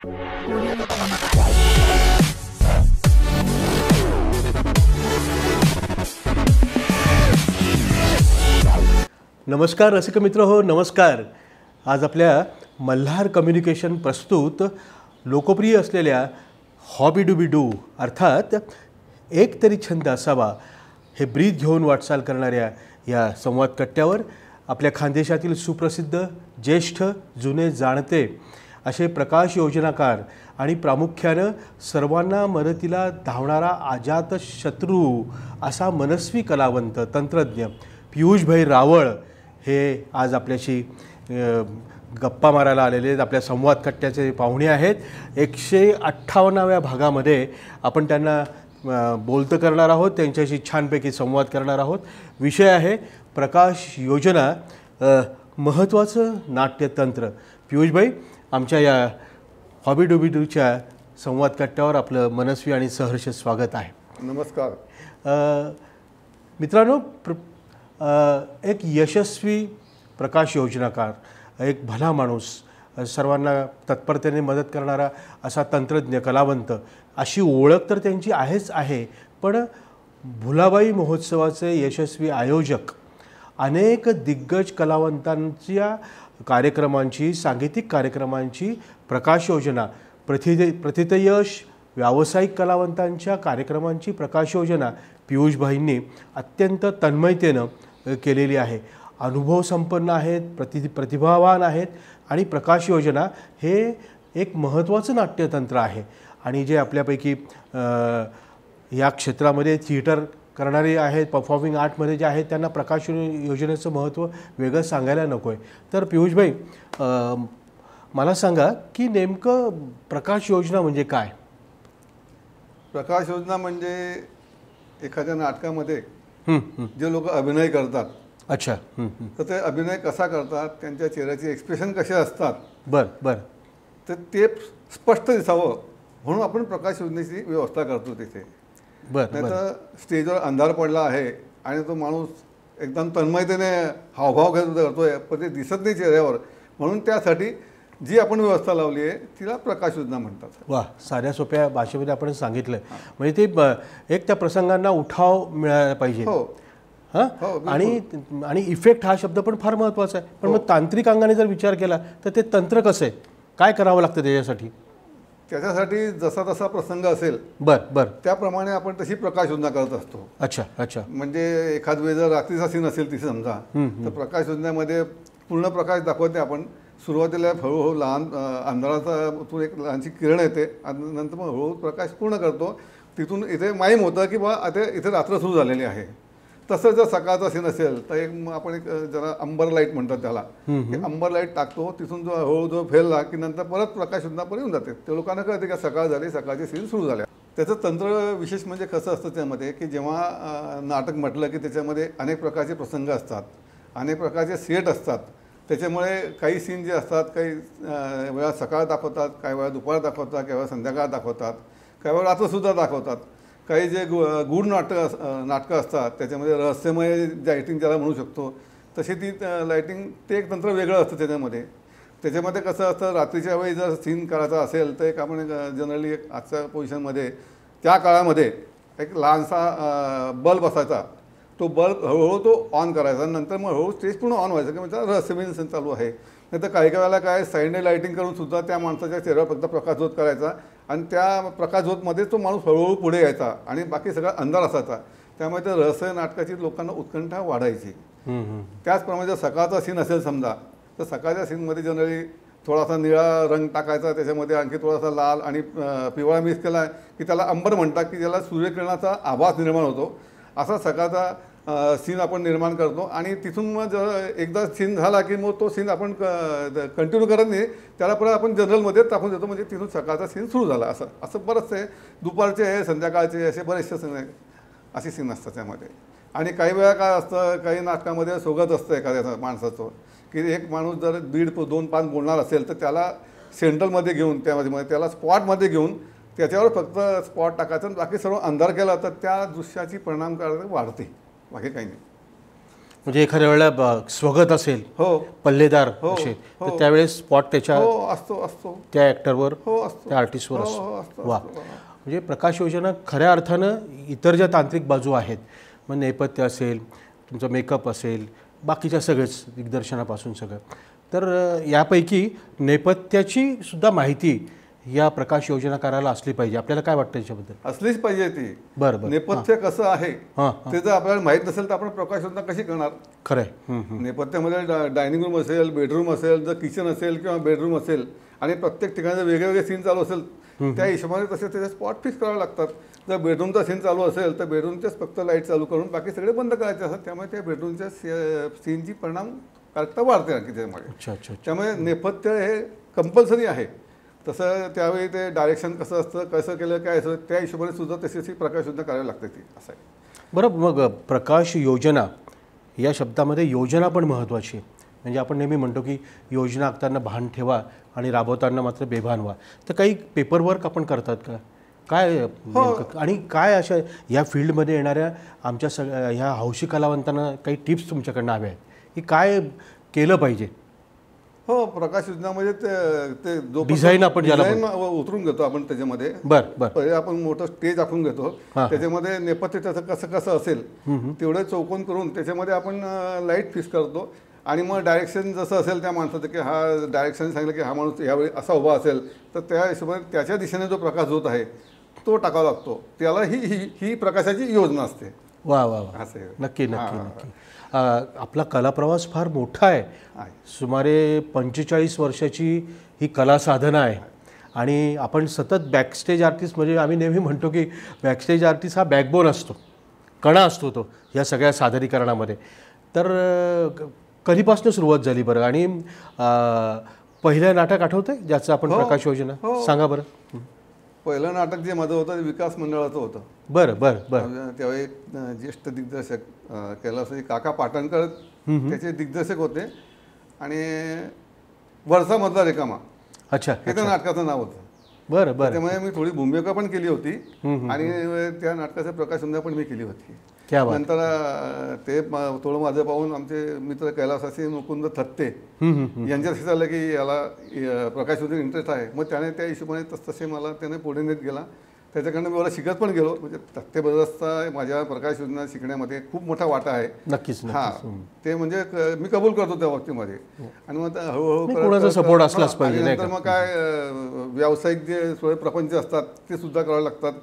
नमस्कार रसिक मित्र हो, नमस्कार. आज आपल्या मल्हार कम्युनिकेशन प्रस्तुत लोकप्रिय असलेल्या हॉबी डू बी डू अर्थात एक तरी छंद असावा हे ब्रीद घेऊन वाटचाल करणाऱ्या या संवाद कट्ट्यावर आपल्या खानदेशातील सुप्रसिद्ध ज्येष्ठ जुने जाणते असे प्रकाश योजनाकार आणि प्रामुख्यानं सर्वांना मदतीला धावणारा अजात शत्रू असा मनस्वी कलावंत तंत्रज्ञ पियुषभाई रावळ हे आज आपल्याशी गप्पा मारायला आलेले आहेत. आपल्या संवाद कट्ट्याचे पाहुणे आहेत. 158व्या भागामध्ये आपण त्यांना बोलतं करणार आहोत, त्यांच्याशी छानपैकी संवाद करणार आहोत. विषय आहे प्रकाश योजना, महत्त्वाचं नाट्यतंत्र. पियुषभाई, आमच्या या हॉबी डू बी डूच्या संवाद कट्ट्यावर आपलं मनस्वी आणि सहर्ष स्वागत आहे. नमस्कार. मित्रांनो, एक यशस्वी प्रकाश योजनाकार, एक भला माणूस, सर्वांना तत्परतेने मदत करणारा असा तंत्रज्ञ कलावंत अशी ओळख तर त्यांची आहेच आहे. पण भुलाबाई महोत्सवाचे यशस्वी आयोजक, अनेक दिग्गज कलावंतांच्या कार्यक्रमांची, सांगीतिक कार्यक्रमांची प्रकाश योजना, प्रथितयश व्यावसायिक कलावंतांच्या कार्यक्रमांची प्रकाश योजना पियुषभाईंनी अत्यंत तन्मयतेनं केलेली आहे. अनुभव संपन्न आहेत, प्रतिभावान आहेत आणि प्रकाश योजना हे एक महत्त्वाचं नाट्यतंत्र आहे. आणि जे आपल्यापैकी या क्षेत्रामध्ये थिएटर करणारे आहेत, परफॉर्मिंग आर्टमध्ये जे आहेत, त्यांना प्रकाश योजनेचं महत्त्व वेगळं सांगायला नको आहे. तर पियुषभाई, मला सांगा की नेमकं प्रकाश योजना म्हणजे काय? प्रकाश योजना म्हणजे एखाद्या नाटकामध्ये जे लोक अभिनय करतात. अच्छा. तर ते अभिनय कसा करतात, त्यांच्या चेहऱ्याचे एक्सप्रेशन कसे असतात, बर तर ते स्पष्ट दिसावं म्हणून आपण प्रकाश योजनेची व्यवस्था करतो तिथे. नाही तर स्टेजवर अंधार पडला आहे आणि तो माणूस एकदम तन्मयतेने हावभाव करतोय पण ते दिसत नाही चेहऱ्यावर, म्हणून त्यासाठी जी आपण व्यवस्था लावली आहे तिला प्रकाश योजना म्हणतात. वा, साध्या सोप्या भाषेमध्ये आपण सांगितलं. म्हणजे ते एक त्या प्रसंगांना उठाव मिळाला पाहिजे. हो. आणि इफेक्ट हा शब्द पण फार महत्त्वाचा आहे. पण मग तांत्रिक अंगाने जर विचार केला तर ते तंत्र कसं आहे, काय करावं लागतं त्याच्यासाठी? त्याच्यासाठी जसा तसा प्रसंग असेल बर त्याप्रमाणे आपण तशी प्रकाश योजना करत असतो. अच्छा. म्हणजे एखाद वेळ जर रात्रीचा सीन असेल तिथे समजा, तर प्रकाश योजनेमध्ये पूर्ण प्रकाश दाखवते आपण. सुरुवातीला हळूहळू लहान अंधारातून एक लहानशी किरण येते आणि नंतर मग हळूहळू प्रकाश पूर्ण करतो. तिथून इथे माहीम होतं की बा आता इथे रात्र सुरू झालेली आहे. तसं जर सकाळचा सीन असेल तर आपण एक जरा अंबर लाईट म्हणतात त्याला, अंबर लाईट टाकतो. तिथून जो हळूहळू जो फेलला की नंतर परत प्रकाश योजना पण येऊन जाते. ते लोकांना कळते की सकाळ झाली, सकाळचे सीन सुरू झाले. त्याचं तंत्र विशेष म्हणजे कसं असतं त्यामध्ये की जेव्हा नाटक म्हटलं की त्याच्यामध्ये अनेक प्रकारचे प्रसंग असतात, अनेक प्रकारचे सेट असतात. त्याच्यामुळे काही सीन जे असतात काही वेळा सकाळ दाखवतात, काही वेळा दुपार दाखवतात, काही वेळा संध्याकाळ दाखवतात, काही वेळा रात्रसुद्धा दाखवतात. काही जे गूढ नाटकं असतात त्याच्यामध्ये रहस्यमय लाईटिंग ज्याला म्हणू शकतो तशी ती लाईटिंग ते एक तंत्र वेगळं असतं त्याच्यामध्ये. त्याच्यामध्ये कसं असतं, रात्रीच्या वेळी जर सीन करायचा असेल तर एक आपण जनरली एक आजच्या पोझिशनमध्ये त्या काळामध्ये एक लहानसा बल्ब असायचा. तो बल्ब हळूहळू तो ऑन करायचा, नंतर मग हळूहळू स्टेज पूर्ण ऑन व्हायचं की म्हणजे रहस्यमय सीन चालू आहे. नाही तर काही वेळेला काय साईडने लाईटिंग करून सुद्धा त्या माणसाच्या चेहऱ्यावर फक्त प्रकाशझोत करायचा आणि त्या प्रकाशझोतमध्ये तो माणूस हळूहळू पुढे यायचा आणि बाकी सगळा अंधार असायचा. त्यामुळे त्या रहस्य नाटकाची लोकांना उत्कंठा वाढायची. त्याचप्रमाणे जर सकाळचा सीन असेल समजा, तर सकाळच्या सीनमध्ये जनरली थोडासा निळा रंग टाकायचा, त्याच्यामध्ये आणखी थोडासा लाल आणि पिवळा मिक्स केला की त्याला अंबर म्हणतात, की ज्याला सूर्यकिरणाचा आभास निर्माण होतो. असा सकाळचा सीन आपण निर्माण करतो आणि तिथून मग जर एकदा सीन झाला की मग तो सीन आपण कंटिन्यू करत नाही, त्याला परत आपण जनरलमध्ये टाकून देतो. म्हणजे तिथून सकाळचा सीन सुरू झाला. असं बरंचसे दुपारचे आहे, संध्याकाळचे असे बरेचसे सीन असे सीन असतात त्यामध्ये. आणि काही वेळा काय असतं, काही नाटकामध्ये सोबत असतं एखाद्या माणसाचं की एक माणूस जर 1.5-2 पान बोलणार असेल तर त्याला सेंट्रलमध्ये घेऊन त्यामध्ये त्याला स्पॉटमध्ये घेऊन त्याच्यावर फक्त स्पॉट टाकायचं, बाकी सर्व अंधार केला तर त्या दृश्याची परिणामकारक वाढते, बाकी काही नाही. म्हणजे एखाद्या वेळेला स्वगत असेल हो पल्लेदार असे तर त्यावेळेस स्पॉट त्याच्या हो असतो त्या ॲक्टरवर हो असतो त्या आर्टिस्टवर हो असतो. हो असतो वा म्हणजे प्रकाश योजना खऱ्या अर्थानं इतर ज्या तांत्रिक बाजू आहेत मग नेपथ्य असेल तुमचा मेकअप असेल बाकीच्या सगळेच दिग्दर्शनापासून सगळं तर यापैकी नेपथ्याची सुद्धा माहिती या प्रकाश योजना करायला असली पाहिजे. आपल्याला काय वाटतं याच्याबद्दल? असलीच पाहिजे ती. बरं नेपथ्य कसं आहे ते जर आपल्याला माहीत नसेल तर आपण प्रकाश योजना कशी करणार? खरं आहे. नेपथ्यामध्ये डायनिंग रूम असेल, बेडरूम असेल, जर किचन असेल किंवा बेडरूम असेल आणि प्रत्येक ठिकाणी वेगवेगळे सीन चालू असेल त्या हिशोबाने तसे त्याचे स्पॉट फिक्स करावे लागतात. जर बेडरूमचा सीन चालू असेल तर बेडरूमचेच फक्त लाईट चालू करून बाकी सगळे बंद करायचे असतात. त्यामुळे त्या बेडरूमच्या सीनची परिणाम कारणता वाढते आणखी त्यामुळे. त्यामुळे नेपथ्य हे कंपल्सरी आहे. तसं त्यावेळी ते डायरेक्शन कसं असतं, कसं केलं काय असं त्या हिशोबाने सुद्धा तशी प्रकाश योजना करावी लागते ती असं आहे. बरं मग प्रकाश योजना या शब्दामध्ये योजना पण महत्त्वाची आहे. म्हणजे आपण नेहमी म्हणतो की योजना आखताना भान ठेवा आणि राबवताना मात्र बेभान व्हा. तर काही पेपरवर्क आपण करतात का काय आणि काय अशा या फील्डमध्ये येणाऱ्या आमच्या ह्या हौशी कलावंतांना काही टिप्स तुमच्याकडनं हव्या आहेत की काय केलं पाहिजे? हो प्रकाश योजनामध्ये ते जो डिझाईन आपण डिझाईन उतरून घेतो आपण त्याच्यामध्ये. पहिले आपण मोठं स्टेज आखून घेतो त्याच्यामध्ये नेपथ्य त्याचं कसं कसं असेल तेवढं चौकोन करून त्याच्यामध्ये आपण लाईट फिक्स करतो आणि मग डायरेक्शन जसं असेल त्या माणसाचं की हा डायरेक्शन सांगितलं की हा माणूस यावेळी असा उभा असेल तर त्या हिशोबाने त्याच्या दिशेने जो प्रकाश होत आहे तो टाकावा लागतो. त्याला ही प्रकाशाची योजना असते. वा वा वा असं नक्की नक्की नक्की. आपला कलाप्रवास फार मोठा आहे. सुमारे 45 वर्षाची ही कला साधना आहे आणि आपण सतत बॅकस्टेज आर्टिस्ट म्हणजे आम्ही नेहमी म्हणतो की बॅकस्टेज आर्टिस्ट हा बॅकबोन असतो, कणा असतो तो या सगळ्या सादरीकरणामध्ये. तर कधीपासून सुरुवात झाली बरं आणि पहिलं नाटक आठवतंय ज्याचं आपण प्रकाश योजना सांगा बरं? पहिलं नाटक जे माझं होतं ते विकास मंडळाचं होतं. बरं बरं बरं. त्यावेळी ज्येष्ठ दिग्दर्शक कैलासजी काका पाटणकर त्याचे दिग्दर्शक होते आणि वरसामधला रिकामा अच्छा हे त्या नाटकाचं नाव होतं. बरं बरं. त्यामुळे मी थोडी भूमिका पण केली होती आणि त्या नाटकाचं प्रकाशना पण मी केली होती. नंतर ते थोडं माझं पाहून आमचे मित्र कैलासासी मुकुंद थत्ते यांच्याशी झालं की याला प्रकाश योजनेत इंटरेस्ट आहे. मग त्याने त्या हिशोबाने तसे मला त्याने पुढे नेत गेला. त्याच्याकडनं मी मला शिकत पण गेलो. म्हणजे थत्ते बरोबरचा माझ्या प्रकाश योजना शिकण्यामध्ये खूप मोठा वाटा आहे. नक्कीच. हां ते म्हणजे मी कबूल करतो त्या बाबतीमध्ये. आणि मग हळूहळू सपोर्ट असलाच पाहिजे. नंतर मग काय व्यावसायिक जे प्रपंच असतात ते सुद्धा करावे लागतात.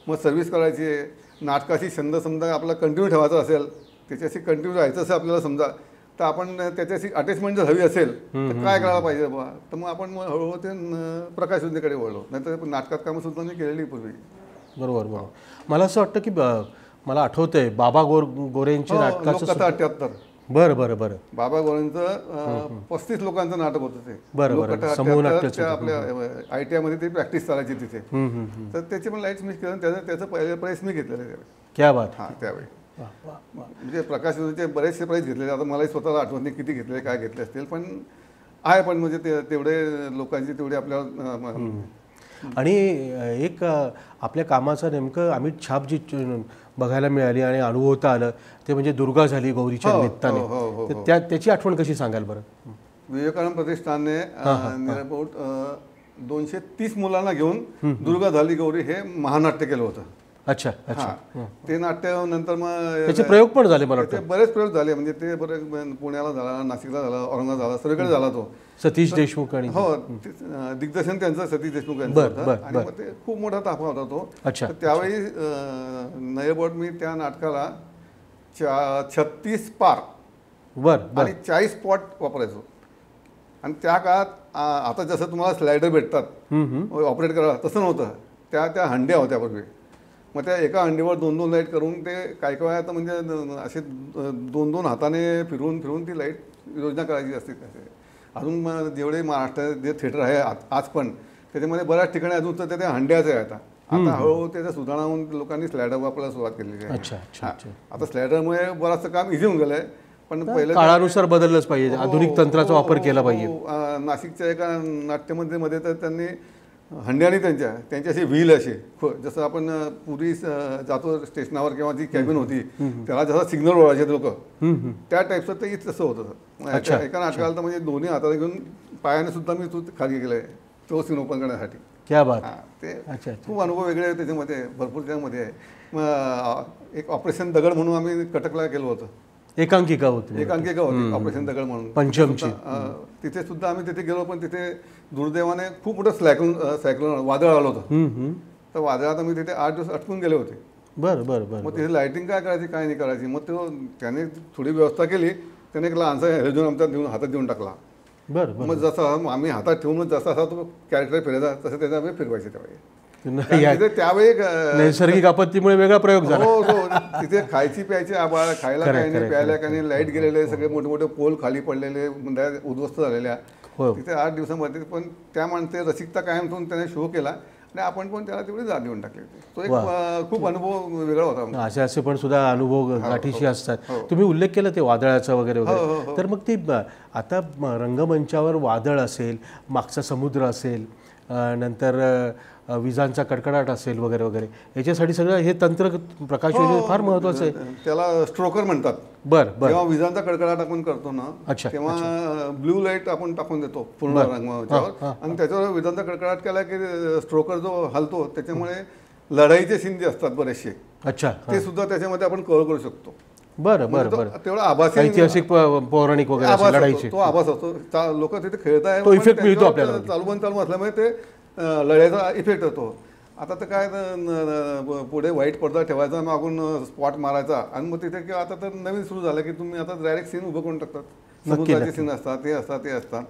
मग सर्व्हिस करायची आहे. नाटकाची छंद समजा आपला कंटिन्यू ठेवायचा असेल त्याच्याशी कंटिन्यू राहायचं असेल आपल्याला समजा तर आपण त्याच्याशी अटॅचमेंट जर हवी असेल तर काय करायला पाहिजे बाबा. तर मग आपण मग हळूहळू ते प्रकाश योजनेकडे वळलो. नाहीतर नाटकात कामं सुद्धा मी केलेली पूर्वी. बरोबर बरोबर. मला असं वाटतं की मला आठवतंय बाबा गोरेंचे नाटकाचं 78. बरं बरं बरं. बाबा गोरेंचं 35 लोकांचं नाटक होतं ते. बरोबर. आपल्या ITI मध्ये ती प्रॅक्टिस चालायची तिथे. तर त्याची पण लाईट्स मिस केलं. त्याचं पहिलं प्राईज मी घेतलेलं त्यावेळी. क्या बात. हां त्यावेळी म्हणजे प्रकाश योजनेचे बरेचसे प्राईज घेतलेले. आता मलाही स्वतःला आठवत नाही किती घेतले काय घेतले असतील पण आहे. पण म्हणजे तेवढे लोकांची तेवढे आपल्याला आणि एक आपल्या कामाचं नेमकं अमित छाप जी बघायला मिळाली आणि अनुभवता आलं ते म्हणजे दुर्गा झाली गौरीच्या निमित्ताने. तर त्याची आठवण कशी सांगाल बरं? विवेकानंद प्रतिष्ठानने निअरअबाउट 230 मुलांना घेऊन दुर्गा झाली गौरी हे महानाट्य केलं होतं. अच्छा अच्छा. ते नाट्य नंतर मग त्याचे प्रयोग पण झाले मला वाटतं. बरेच प्रयोग झाले. म्हणजे ते बरेच पुण्याला झाला, नाशिकला झाला, औरंगाबाद झाला, सगळीकडे झाला तो. सतीश देशमुख आणि हो दिग्दर्शन त्यांचं सतीश देशमुख यांचं होतं आणि मग ते खूप मोठा ताफा होता तो. अच्छा. त्यावेळी नयबोट मी त्या नाटकाला 36 पार आणि 40 स्पॉट वापरायचो. आणि त्या काळात आता जसं तुम्हाला स्लायडर भेटतात ऑपरेट करायला तसं नव्हतं. त्या हंड्या होत्या पूर्वी. मग त्या एका हंडीवर 2-2 लाईट करून ते काय काय आता म्हणजे असे 2-2 हाताने फिरून ती लाईट योजना करायची असते. अजून मग जेवढे महाराष्ट्रात जे थिएटर आहे आज पण त्याच्यामध्ये बऱ्याच ठिकाणी अजून तर त्या हंड्याच आहे. आता हळूहळू त्याच्या सुधारणा होऊन लोकांनी स्लायडर वापरायला सुरुवात केलेली आहे. आता स्लायडरमुळे बरंचसं काम इझी होऊन गेलं आहे. पण पहिलं काळानुसार बदललंच पाहिजे. आधुनिक तंत्राचा वापर केला पाहिजे. नाशिकच्या एका नाट्यमंदिरमध्ये तर त्यांनी हंड्याने त्यांची अशी व्हील अशी जसं आपण पूर्वी जातो स्टेशनावर किंवा जी कॅबिन होती त्याला जसं सिग्नल ओढायचे लोक त्या टाईपचं ते तसं होतं. एका नाटकाला तर म्हणजे दोन्ही हाताला घेऊन पायाने सुद्धा मी खाली गेलोय तो सीन ओपन करण्यासाठी. क्या बात. ते खूप अनुभव वेगळे आहेत त्याच्यामध्ये, भरपूर त्यामध्ये आहे. मग एक ऑपरेशन दगड म्हणून आम्ही कटकला गेलो होतो. एकांकिका होती ऑपरेशन दगड म्हणून पंचमची. तिथे सुद्धा आम्ही तिथे गेलो, पण तिथे दुर्दैवाने खूप मोठं सायक्लोन वादळ आलं होतं. तर वादळात आम्ही तिथे 8 दिवस अटकून गेले होते. बरं बरं बरं. मग तिथे लाईटिंग काय करायची काय नाही करायची. मग त्याने थोडी व्यवस्था केली. त्याने एक लहानसा हेल्जून आमच्या हातात देऊन टाकला. बरं. मग जसं आम्ही हातात ठेवून जसा असा तो कॅरेक्टर फिरायचा तसं त्याचा आम्ही फिरवायचे त्यावेळी. त्यावेळी नैसर्गिक आपत्तीमुळे वेगळा प्रयोग झाला. हो हो. तिथे खायची प्यायची आबाळ, खायला काही नाही, प्यायला काही नाही, लाईट गेलेले, सगळे मोठे मोठे पोल खाली पडलेले, उद्ध्वस्त झालेल्या तिथे 8 दिवसामध्ये. पण त्या माणसे रसिकता कायम ठेवून त्याने शो केला आणि आपण पण त्याला तेवढी जाग देऊन टाकली. तो एक खूप अनुभव वेगळा होता. असे पण सुद्धा अनुभव गाठीशी असतात. तुम्ही उल्लेख केला ते वादळाचा वगैरे वगैरे. तर मग ती आता रंगमंचावर वादळ असेल, मागचा समुद्र असेल, नंतर विजांचा कडकडाट असेल वगैरे वगैरे, याच्यासाठी सगळं हे तंत्र प्रकाश योजना फार महत्वाचं आहे. त्याला स्ट्रोकर म्हणतात. बरं बरं. जेव्हा विजांचा कडकडाट आपण करतो ना तेव्हा ब्ल्यू लाईट आपण टाकून देतो पूर्ण रंगमंचावर आणि त्याच्यावर विजांचा कडकडाट केला की स्ट्रोकर जो हलतो त्याच्यामुळे लढाईचे सीन जे असतात बरेचसे ते सुद्धा त्याच्यामध्ये आपण कव्हर करू शकतो. बरं बरं बरं. तेवढा आभासी ऐतिहासिक पौराणिक वगैरे लढाईचे तो आभास असतो. लोक तिथे खेळत आहे, तो इफेक्ट मिळतो आपल्याला. चालू असल्यामुळे ते लढाईचा इफेक्ट होतो. आता तर काय पुढे वाईट पडदा ठेवायचा, मागून स्पॉट मारायचा आणि मग तिथे किंवा आता तर नवीन सुरू झालं की तुम्ही आता डायरेक्ट सीन उभं करून टाकतात. समुद्राचे सीन असतात, ते असतात.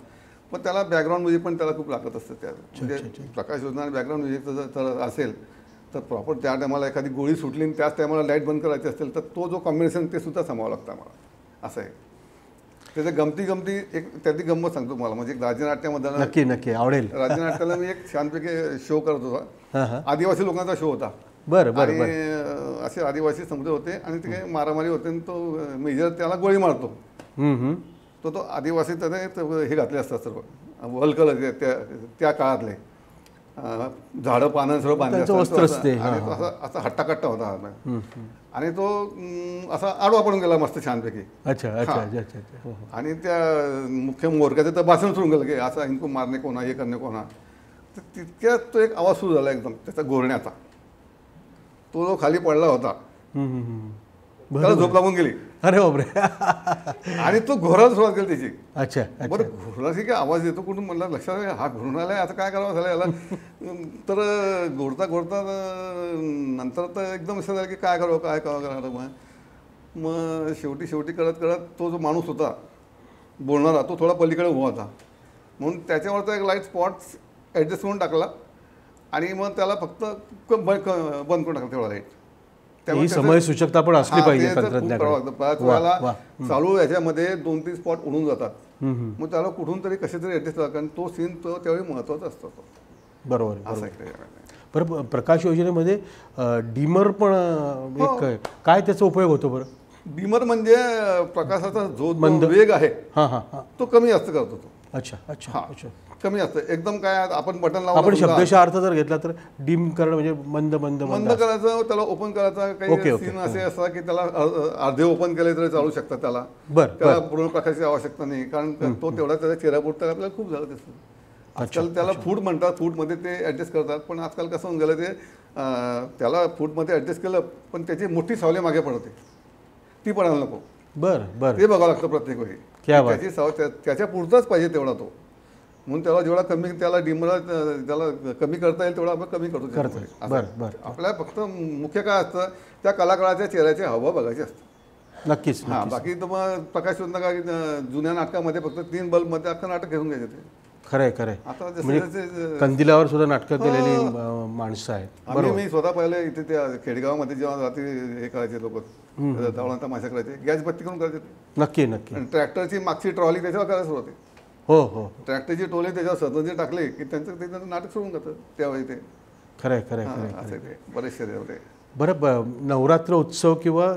पण त्याला बॅकग्राऊंड म्युझिक पण त्याला खूप लागत असतं. त्या म्हणजे प्रकाश योजना आणि बॅकग्राऊंड म्युझिक जर असेल तर प्रॉपर त्या टायमाला एखादी गोळी सुटली आणि त्याच टायमाला लाईट बंद करायची असेल तर तो जो कॉम्बिनेशन ते सुद्धा सांभाळावं लागतं आम्हाला. असं आहे. त्याच्या गमती एक त्यातली गंमत सांगतो तुम्हाला. म्हणजे एक राज्यनाट्यामध्ये नक्की आवडेल. राज्यनाट्याला मी एक छानपैकी शो करत होता. आदिवासी लोकांचा शो होता. बरं बरं. असे आदिवासी समुद्र होते आणि ते मारामारी होते आणि तो मेजर त्याला गोळी मारतो. तो आदिवासी त्याने हे घातले असतात सर्व वल्कल त्या काळातले झाडं पानं सर्व बांधले असतात. असा हट्टाकट्टा होता आणि तो असा आडवा पडून गेला मस्त छानपैकी. आणि त्या मुख्य मोरक्याचं तर भाषण सुरू गेलं की असा इनको मारणे कोणा, हे करणे कोणा. तर तितक्यात तो एक आवाज सुरू झाला एकदम त्याचा घोरण्याचा. तो जो खाली पडला होता त्याला झोप लागून गेली. अरे बापरे. आणि तो घोरायला सुरुवात केली त्याची. अच्छा. बरं घोराची काय आवाज येतो कुठून म्हणला लक्षात हा घोरून आलाय, आता काय करावं झालं याला. तर घोरता नंतर तर एकदम असं झालं की काय करावं. मग शेवटी करत तो जो माणूस होता बोलणारा तो थोडा पलीकडे उभा होता म्हणून त्याच्यावरचा एक लाईट स्पॉट ॲडजस्ट करून टाकला आणि मग त्याला फक्त बंद करून टाकला तेवढा लाईट. ही समय सूचकता पण असली पाहिजे तंत्रज्ञानाला. चालू याच्यामध्ये 2-3 स्पॉट उडून जातात. मग त्याला कुठून तरी कसे तरी ऍडजस्ट कारण तो सीन तो त्यावेळी महत्वाचा असतो. बरोबर. बरं प्रकाश योजनेमध्ये डिमर पण एक काय त्याचा उपयोग होतो? बरं डिमर म्हणजे प्रकाशाचा जो वेग आहे तो कमी जास्त करतो तो. अच्छा. कमी असतं एकदम. काय आपण बटन लावून आपण शब्दशः अर्थ जर घेतला तर डिम करणं म्हणजे मंद करायचं, त्याला ओपन करायचा. काही सीन असे असतात की त्याला अर्धे ओपन केले तरी चालू शकतात. त्याला पूर्ण प्रकाशाची आवश्यकता नाही कारण तो तेवढा त्याचा चेहरा पुरता आपल्याला खूप झालं तसं. आजकाल त्याला फूट म्हणतात, फूटमध्ये ते ऍडजस्ट करतात. पण आजकाल कसं होऊन गेलं ते त्याला फूटमध्ये ऍडजस्ट केलं पण त्याची मोठी सावली मागे पडते ती पडायला नको. बरं ते बघावं लागतं प्रत्येक वेळी. त्याची त्याच्या पुरताच पाहिजे तेवढा तो. म्हणून त्याला जेवढा कमी त्याला डिमर त्याला कमी करता येईल तेवढा आपण कमी करतो. आपल्याला फक्त मुख्य काय असतं त्या कलाकाराच्या चेहऱ्याची हवा बघायची असते. नक्कीच. बाकी तर मग प्रकाश योजना काय जुन्या नाटकामध्ये फक्त 3 बल्बमध्ये अख्खं नाटक घेऊन घ्यायचे ते. खरंय. आता कंदिलावर सुद्धा नाटकं केलेली माणसं आहेत. मी स्वतः पहिले इथे त्या खेडेगावामध्ये जेव्हा रात्री हे करायचे लोक धावळा तमाशा करायचे गॅस बत्ती करून करायचे. नक्की. ट्रॅक्टरची मागची ट्रॉली त्याच्यावर करायला सुरू होते. हो. ट्रॅक्टरची टोले त्याच्यावर स्वतंत्र टाकले की त्यांचं नाटक सोडून जातं त्यावेळी ते. खरंय. बरेचसे. बरं नवरात्र उत्सव किंवा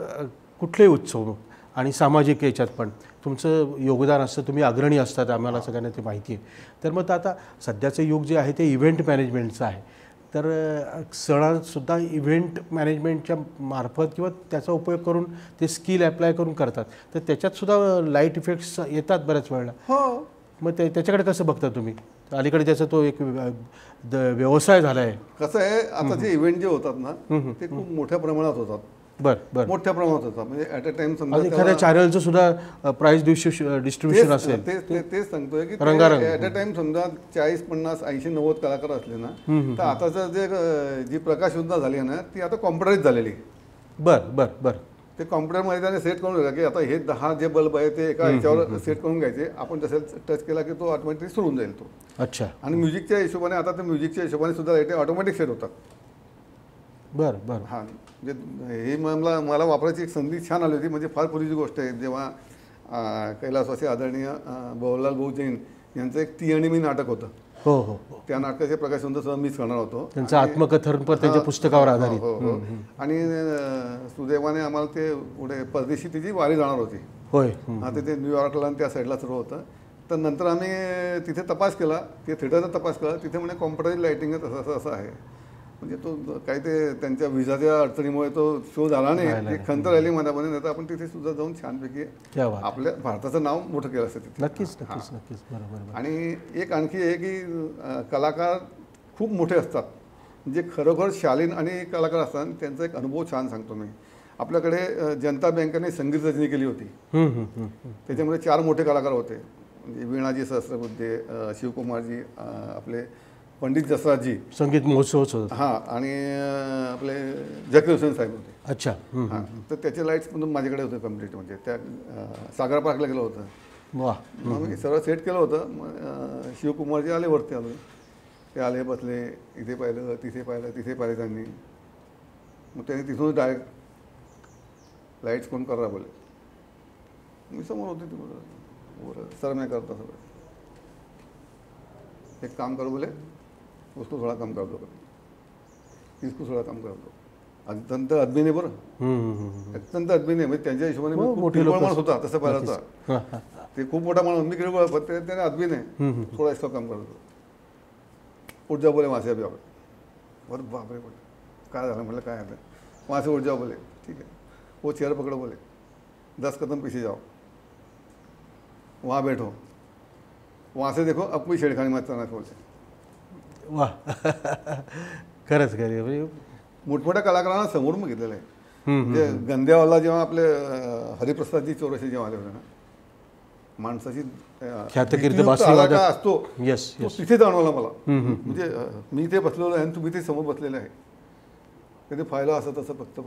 कुठलेही उत्सव आणि सामाजिक याच्यात पण तुमचं योगदान असतं, तुम्ही अग्रणी असतात, आम्हाला सगळ्यांना ते माहिती आहे. तर मग आता सध्याचं युग जे आहे ते इव्हेंट मॅनेजमेंटचं आहे. तर सणांसुद्धा इव्हेंट मॅनेजमेंटच्या मार्फत किंवा त्याचा उपयोग करून ते स्किल अप्लाय करून करतात. तर त्याच्यातसुद्धा लाईट इफेक्ट्स येतात बऱ्याच वेळेला. हो, मग त्याच्याकडे कसं बघता तुम्ही? अलीकडे त्याचा तो एक व्यवसाय झाला आहे. कसं आहे, आता जे इव्हेंट जे होतात ना ते खूप मोठ्या प्रमाणात होतात. बरं. मोठ्या प्रमाणात होतात, म्हणजे ॲट अ टाइम समजा एखाद्या चॅनलचं सुद्धा प्राईज डिस्ट्रीब्युशन असेल. तेच सांगतोय की रंगारंग. ॲट अ टाइम समजा 40, 50, 80, 90 कलाकार असले ना, तर आताचं जी प्रकाश योजना झाली आहे ना ती आता कॉम्प्युटराईज झालेली आहे. बरं. ते कॉम्प्युटरमध्ये त्याने सेट करून ठेवलं की आता हे 10 जे बल्ब आहे ते एका ह्याच्यावर सेट करून घ्यायचे. आपण जसं टच केला की तो ऑटोमॅटिक सुरू होऊन जाईल तो. अच्छा. आणि म्युझिकच्या हिशोबाने आता ते म्युझिकच्या हिशोबाने सुद्धा लाईट ऑटोमॅटिक सेट होतात. बरं. हां, म्हणजे हे मला वापरायची एक संधी छान आली होती. म्हणजे फार पूर्वीची गोष्ट आहे, जेव्हा कैलासवासी आदरणीय बहूलाल भाऊ जैन यांचं एक ती आणि मी नाटक होतं. हो. त्या नाटकाचे प्रकाश सुद्धा मीच करणार होतो. त्यांचं आत्मकथन पण त्यांच्या पुस्तकावर आधारित. हो. आणि सुदैवाने आम्हाला ते पुढे परदेशी तिची वारी जाणार होती. होय. आता ते न्यूयॉर्कला आणि त्या साईडला सुरू होतं. तर नंतर आम्ही तिथे तपास केला, ते थिएटरचा तपास केला. तिथे म्हणजे कॉम्प्युटराईज लाईटिंग असं आहे. म्हणजे तो काही ते त्यांच्या विजाच्या अडचणीमुळे तो शो झाला नाही. ती खंत राहिली मनामध्ये. नाही तर आपण तिथे सुद्धा जाऊन छानपैकी आपल्या भारताचं नाव मोठं केलं असतं तिथे. नक्कीच. बरोबर. आणि एक आणखी आहे की कलाकार खूप मोठे असतात, जे खरोखर शालीन आणि कलाकार असतात. त्यांचा एक अनुभव छान सांगतो मी. आपल्याकडे जनता बँकेने संगीत रचना केली होती. त्याच्यामध्ये 4 मोठे कलाकार होते, म्हणजे वीणाजी सहस्रबुद्धे, शिवकुमारजी, आपले पंडित जसराजजी, संगीत महोत्सवच होता. हां, आणि आपले झाकीर हुसेन साहेब होते. अच्छा. हां, तर त्याचे लाईट्स पण माझ्याकडे होते कम्प्लीट. म्हणजे त्या सागर पार्कला गेलं होतं. वा. मग मी सर्व सेट केलं होतं. मग शिवकुमारजी आले वरती. ते आले, बसले, इथे पाहिलं, तिथे पाहिलं त्यांनी. मग त्यांनी तिथून डायरेक्ट लाईट्स कोण करा बोले. मी समोर होते. ते बोला सर मैं करता सर, एक काम करो बोले, उसको थोड़ा कम कर दो, इसको थोड़ा कम कर दो. अत्यंत अद्भुत आहे बरं, अत्यंत अद्भुत आहे. म्हणजे त्यांच्या हिशोबाने किरकोळ माणूस होता तसं पाहिलं होता. ते खूप मोठा माणूस, मी किरकोळ, पण त्याने अद्भुत आहे. थोडा इसका कम कर दो, उठ जाओ बोले वहाँ से अभी. बरं बापरे बोले, काय झालं? म्हटलं काय झालं? वहाँ से उठ जाओ बोले. ठीक है. वो चेयर पकड़ो बोले, 10 कदम पीछे जाओ, वहाँ बैठो, वहाँ से देखो अब कोई छेड़खानी मत करना बोलते. वा. खरंच म्हणजे मोठमोठ्या कलाकारांना समोर मग घेतलेलं आहे. म्हणजे गंध्यावाला जेव्हा आपले हरिप्रसादजी चौरसे जेव्हा आले होते ना, माणसाची असतो तिथे जाणवला मला. म्हणजे मी ते बसलेलो आहे आणि तुम्ही ते समोर बसलेले आहे. कधी फायला असं तसं फक्त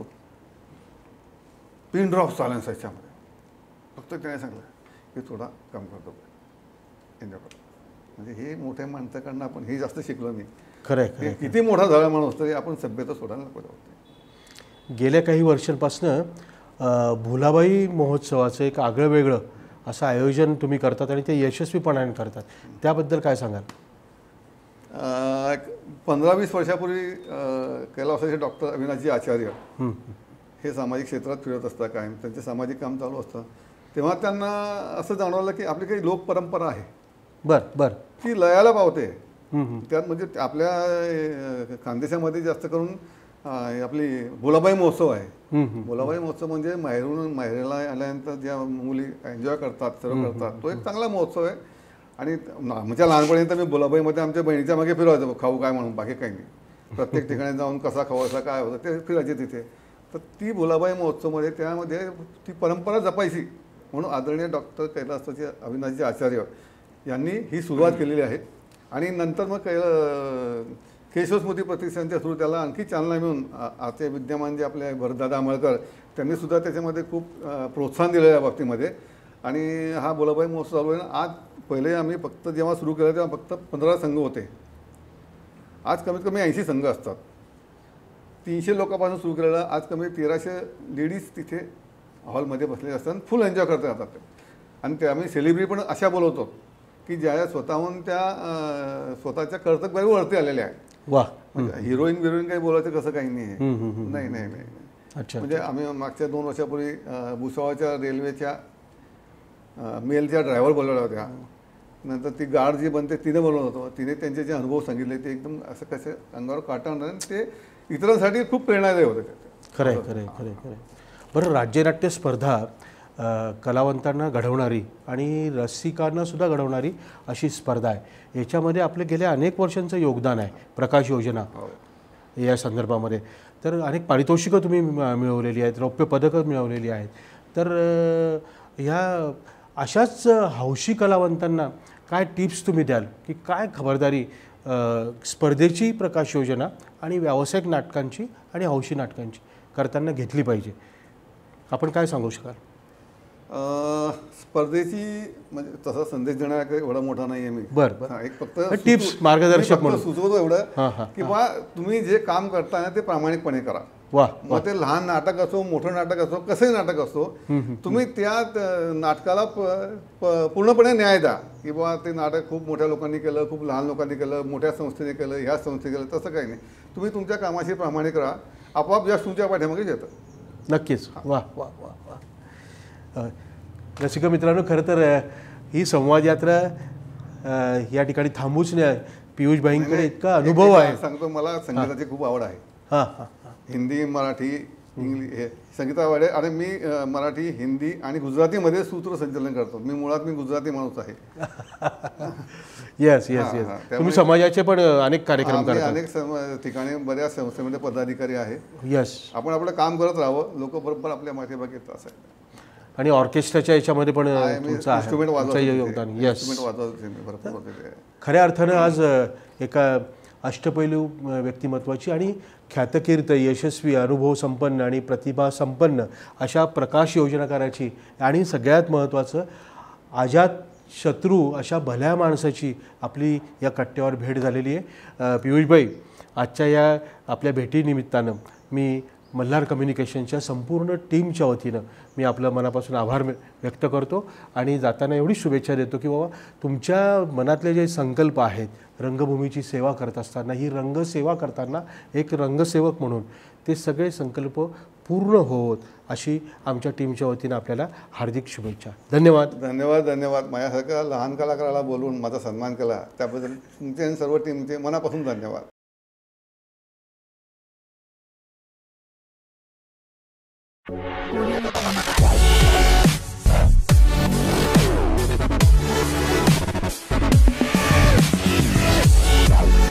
पिन ड्रॉप सायलेन्स ह्याच्यामध्ये फक्त त्याने सांगलं की थोडा कम करतो एन्जॉय करतो. म्हणजे हे मोठ्या माणसाकडनं आपण हे जास्त शिकलो मी. खरं. किती मोठा झाला माणूस तरी आपण सभ्यता सोडायला नको. गेल्या काही वर्षांपासून भुलाबाई महोत्सवाचं एक आगळं वेगळं असं आयोजन तुम्ही करतात आणि ते यशस्वीपणाने करतात. त्याबद्दल काय सांगाल? 15-20 वर्षापूर्वी कैलासवासी डॉक्टर अविनाशजी आचार्य हे सामाजिक क्षेत्रात फिरत असतात, कायम त्यांचे सामाजिक काम चालू असतं. तेव्हा त्यांना असं जाणवलं की आपली काही लोकपरंपरा आहे बरं ती लयाला पावते. त्यात म्हणजे आपल्या खानदेशामध्ये जास्त करून आपली भुलाबाई महोत्सव आहे. भुलाबाई महोत्सव म्हणजे माहेरीला आल्यानंतर ज्या मुली एन्जॉय करतात, सर्व करतात, तो एक चांगला महोत्सव आहे. आणि म्हणजे लहानपणी तर मी भुलाबाईमध्ये आमच्या बहिणीच्या मागे फिरवायचं, खाऊ काय म्हणून, बाकी काही नाही. प्रत्येक ठिकाणी जाऊन कसा खावायचा काय होतं ते फिरायचे तिथे. तर ती भुलाबाई महोत्सवमध्ये त्यामध्ये ती परंपरा जपायची म्हणून आदरणीय डॉक्टर कैलासवासी अविनाशजी आचार्य यांनी ही सुरुवात केलेली आहे. आणि नंतर मग केशव स्मृती प्रतिष्ठानच्या थ्रू त्याला आणखी चालना मिळून आजचे विद्यमान जे आपले भरतदादा आंबळकर त्यांनी सुद्धा त्याच्यामध्ये खूप प्रोत्साहन दिलं या बाबतीमध्ये. आणि हा भुलाबाई महोत्सव चालू आहे ना. आज पहिले आम्ही फक्त जेव्हा सुरू केलं तेव्हा फक्त 15 संघ होते. आज कमीत कमी 80 संघ असतात. 300 लोकांपासून सुरू केलेलं आज कमी 1300 लेडीज तिथे हॉलमध्ये बसलेले असतात, फुल एन्जॉय करता येतात. आणि ते आम्ही सेलिब्रिटी पण अशा बोलवतो की ज्या स्वतःहून त्या स्वतःच्या कर्तव्यावर वरती आलेल्या आहेत. वा. म्हणजे हिरोईन बिरोईन काही बोलायचं कसं काही नाही आहे. नाही. अच्छा. म्हणजे आम्ही मागच्या 2 वर्षापूर्वी भुसावळच्या रेल्वेच्या मेलच्या ड्रायव्हर बोलवल्या होत्या. नंतर ती गार्ड जी बनते तिने बोलवलं होतं. तिने त्यांचे जे अनुभव सांगितले ते एकदम असं कसे अंगावर काटा आणून ते इतरांसाठी खूप प्रेरणादायी होते. खरं आहे, खरं आहे, खरं आहे, खरं आहे. बरं, राज्यनाट्य स्पर्धा कलावंतांना घडवणारी आणि रसिकांना सुद्धा घडवणारी अशी स्पर्धा आहे. याच्यामध्ये आपले गेल्या अनेक वर्षांचं योगदान आहे. प्रकाश योजना या संदर्भामध्ये तर अनेक पारितोषिकं तुम्ही मिळवलेली आहेत, रौप्य पदकं मिळवलेली आहेत. तर ह्या अशाच हौशी कलावंतांना काय टिप्स तुम्ही द्याल की काय खबरदारी स्पर्धेची प्रकाश योजना आणि व्यावसायिक नाटकांची आणि हौशी नाटकांची करताना घेतली पाहिजे? आपण काय सांगू शकाल? स्पर्धेची म्हणजे तसा संदेश देणारा काही एवढा मोठा नाही आहे मी. बरं, एक फक्त टिप्स मार्गदर्शक म्हणून सुचवतो एवढं की बा तुम्ही जे काम करताना ते प्रामाणिकपणे करा. मग ते लहान नाटक असो, मोठं नाटक असो, कसंही नाटक असो, तुम्ही त्या नाटकाला पूर्णपणे न्याय द्या की बा ते नाटक खूप मोठ्या लोकांनी केलं, खूप लहान लोकांनी केलं, मोठ्या संस्थेने केलं, ह्या संस्थेने केलं, तसं काही नाही. तुम्ही तुमच्या कामाशी प्रामाणिक राहा, आपोआप यश तुमच्या पाठीमागे येतं. नक्कीच. वा वा वा वा. रसिक मित्रांनो, खरं तर ही संवाद यात्रा या ठिकाणी थांबूच नाही. पियुष भाईंकडे इतका अनुभव आहे. सांगतो, मला संगीताची खूप आवड आहे. हां हां. हिंदी, मराठी, इंग्लिश संगीतावाडे आणि मी मराठी, हिंदी आणि गुजरातीमध्ये सूत्रसंचालन करतो. मी गुजराती माणूस आहे. Yes yes yes. तुम्ही समाजाचे पण अनेक कार्यक्रम करता. अनेक ठिकाणी बऱ्याच संस्थेमध्ये पदाधिकारी आहे. येस. आपण आपलं काम करत राहावं, लोक बरोबर आपल्या मागे येत असायला. आणि ऑर्केस्ट्राच्या याच्यामध्ये पण इन्स्ट्रुमेंट योगदान. येस. वाजवतो. खऱ्या अर्थानं आज एका अष्टपैलू व्यक्तिमत्वाची आणि ख्यातकीर्त, यशस्वी, अनुभव संपन्न आणि प्रतिभा संपन्न अशा प्रकाश योजनाकाराची आणि सगळ्यात महत्त्वाचं अजात शत्रू अशा भल्या माणसाची आपली या कट्ट्यावर भेट झालेली आहे. पियुषभाई, आजच्या या आपल्या भेटीनिमित्तानं मी मल्हार कम्युनिकेशनच्या संपूर्ण टीमच्या वतीनं मी आपलं मनापासून आभार व्यक्त करतो आणि जाताना एवढी शुभेच्छा देतो की बाबा तुमच्या मनातले जे संकल्प आहेत रंगभूमीची सेवा करत असताना, ही रंगसेवा करताना एक रंगसेवक म्हणून ते सगळे संकल्प पूर्ण होत अशी आमच्या टीमच्या वतीनं आपल्याला हार्दिक शुभेच्छा. धन्यवाद. धन्यवाद. धन्यवाद. माझ्यासारख्या लहान कलाकाराला बोलवून माझा सन्मान केला त्याबद्दल तुमचे आणि सर्व टीमचे मनापासून धन्यवाद. Audio Jungle.